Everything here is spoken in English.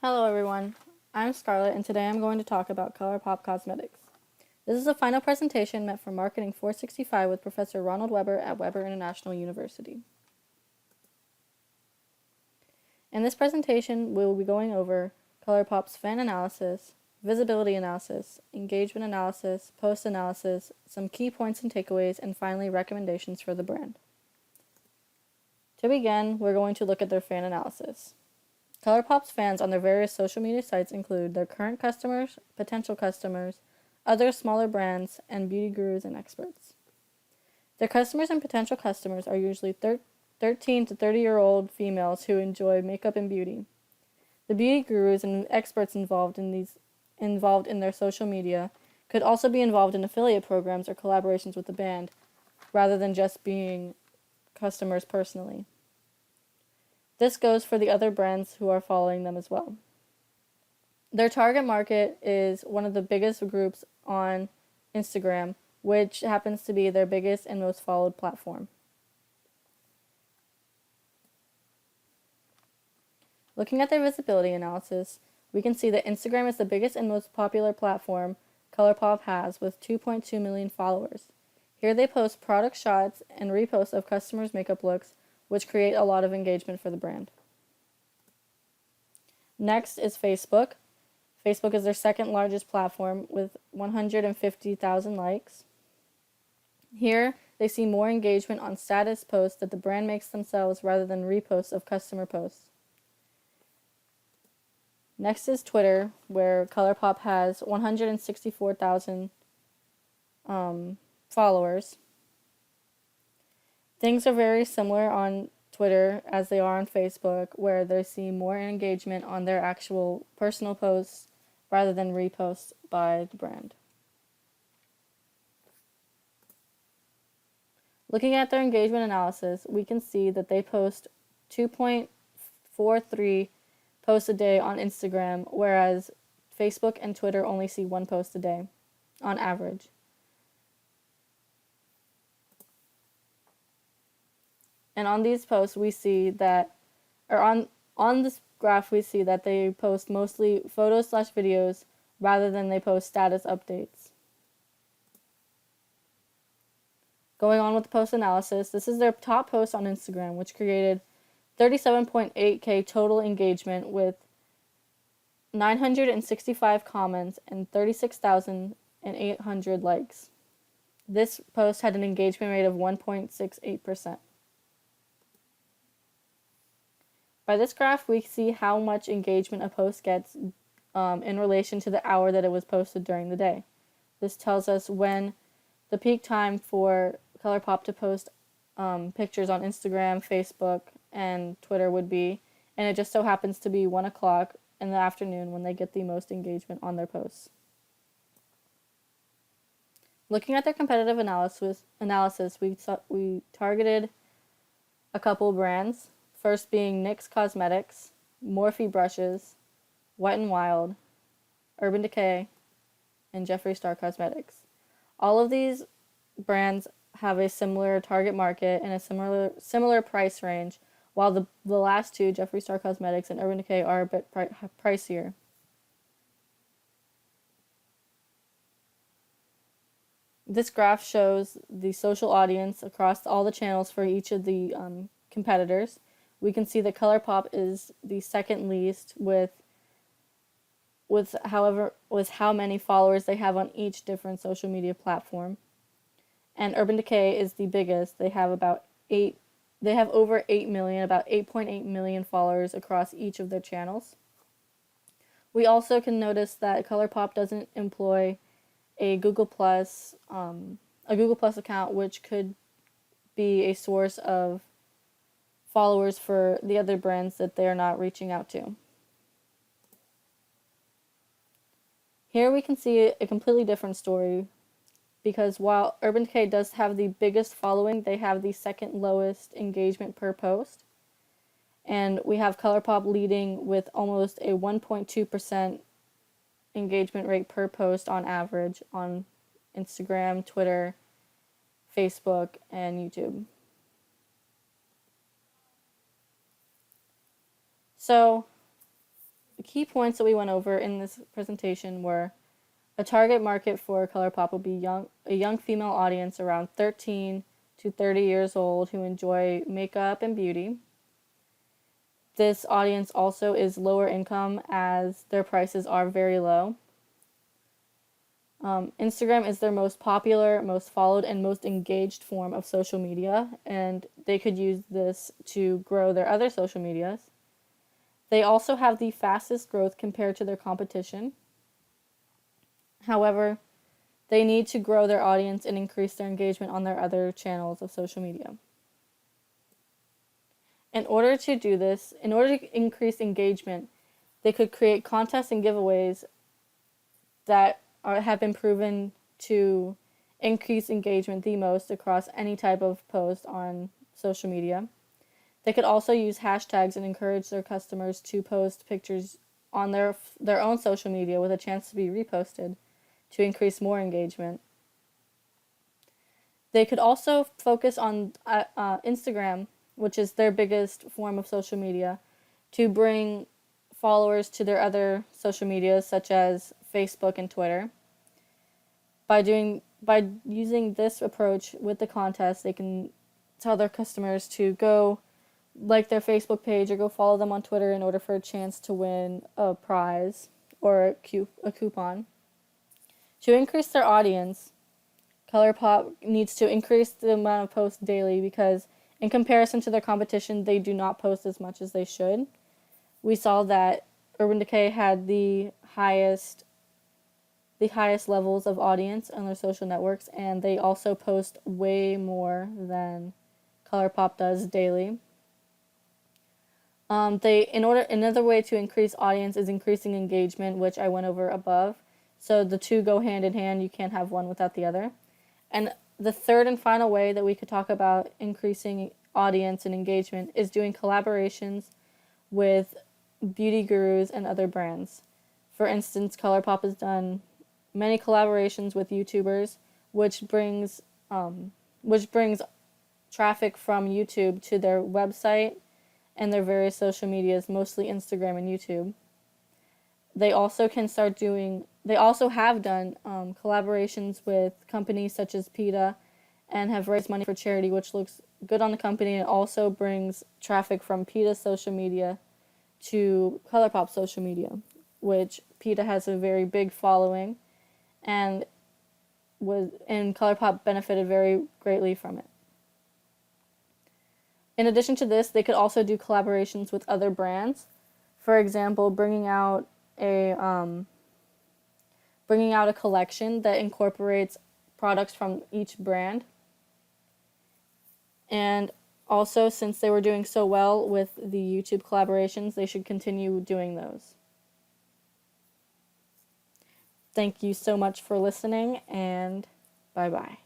Hello everyone, I'm Scarlett and today I'm going to talk about ColourPop Cosmetics. This is a final presentation meant for Marketing 465 with Professor Ronald Weber at Weber International University. In this presentation, we will be going over ColourPop's fan analysis, visibility analysis, engagement analysis, post analysis, some key points and takeaways, and finally recommendations for the brand. To begin, we're going to look at their fan analysis. ColourPop's fans on their various social media sites include their current customers, potential customers, other smaller brands, and beauty gurus and experts. Their customers and potential customers are usually 13 to 30-year-old females who enjoy makeup and beauty. The beauty gurus and experts involved in their social media could also be involved in affiliate programs or collaborations with the band, rather than just being customers personally. This goes for the other brands who are following them as well. Their target market is one of the biggest groups on Instagram, which happens to be their biggest and most followed platform. Looking at their visibility analysis, we can see that Instagram is the biggest and most popular platform ColourPop has with 2.2 million followers. Here they post product shots and reposts of customers' makeup looks, which create a lot of engagement for the brand. Next is Facebook. Facebook is their second largest platform with 150,000 likes. Here, they see more engagement on status posts that the brand makes themselves rather than reposts of customer posts. Next is Twitter, where ColourPop has 164,000 followers. Things are very similar on Twitter as they are on Facebook, where they see more engagement on their actual personal posts rather than reposts by the brand. Looking at their engagement analysis, we can see that they post 2.43 posts a day on Instagram, whereas Facebook and Twitter only see one post a day on average. And on these posts, we see that, or on this graph, we see that they post mostly photos/videos rather than they post status updates. Going on with the post analysis, this is their top post on Instagram, which created 37.8K total engagement with 965 comments and 36,800 likes. This post had an engagement rate of 1.68%. By this graph, we see how much engagement a post gets in relation to the hour that it was posted during the day. This tells us when the peak time for ColourPop to post pictures on Instagram, Facebook, and Twitter would be, and it just so happens to be 1 o'clock in the afternoon when they get the most engagement on their posts. Looking at their competitive analysis, we targeted a couple brands. First being NYX Cosmetics, Morphe Brushes, Wet n Wild, Urban Decay, and Jeffree Star Cosmetics. All of these brands have a similar target market and a similar price range, while the last two, Jeffree Star Cosmetics and Urban Decay, are a bit pricier. This graph shows the social audience across all the channels for each of the competitors. We can see that ColourPop is the second least with how many followers they have on each different social media platform. And Urban Decay is the biggest. They have over 8 million, about 8.8 million followers across each of their channels. We also can notice that ColourPop doesn't employ a Google Plus account, which could be a source of followers for the other brands that they are not reaching out to. Here we can see a completely different story, because while Urban Decay does have the biggest following, they have the second lowest engagement per post. And we have ColourPop leading with almost a 1.2% engagement rate per post on average on Instagram, Twitter, Facebook, and YouTube. So the key points that we went over in this presentation were a target market for ColourPop will be a young female audience around 13 to 30 years old who enjoy makeup and beauty. This audience also is lower income as their prices are very low. Instagram is their most popular, most followed, and most engaged form of social media, and they could use this to grow their other social medias. They also have the fastest growth compared to their competition. However, they need to grow their audience and increase their engagement on their other channels of social media. In order to do this, in order to increase engagement, they could create contests and giveaways that have been proven to increase engagement the most across any type of post on social media. They could also use hashtags and encourage their customers to post pictures on their own social media with a chance to be reposted to increase more engagement. They could also focus on Instagram, which is their biggest form of social media, to bring followers to their other social medias such as Facebook and Twitter. By using this approach with the contest, they can tell their customers to go like their Facebook page or go follow them on Twitter in order for a chance to win a prize or a coupon. To increase their audience, ColourPop needs to increase the amount of posts daily because in comparison to their competition, they do not post as much as they should. We saw that Urban Decay had the highest levels of audience on their social networks, and they also post way more than ColourPop does daily. Another way to increase audience is increasing engagement, which I went over above. So the two go hand in hand. You can't have one without the other. And the third and final way that we could talk about increasing audience and engagement is doing collaborations with beauty gurus and other brands. For instance, ColourPop has done many collaborations with YouTubers, which brings traffic from YouTube to their website and their various social medias, mostly Instagram and YouTube. They also have done collaborations with companies such as PETA and have raised money for charity, which looks good on the company and also brings traffic from PETA's social media to ColourPop social media, which PETA has a very big following and ColourPop benefited very greatly from it. In addition to this, they could also do collaborations with other brands. For example, bringing out a collection that incorporates products from each brand. And also, since they were doing so well with the YouTube collaborations, they should continue doing those. Thank you so much for listening, and bye-bye.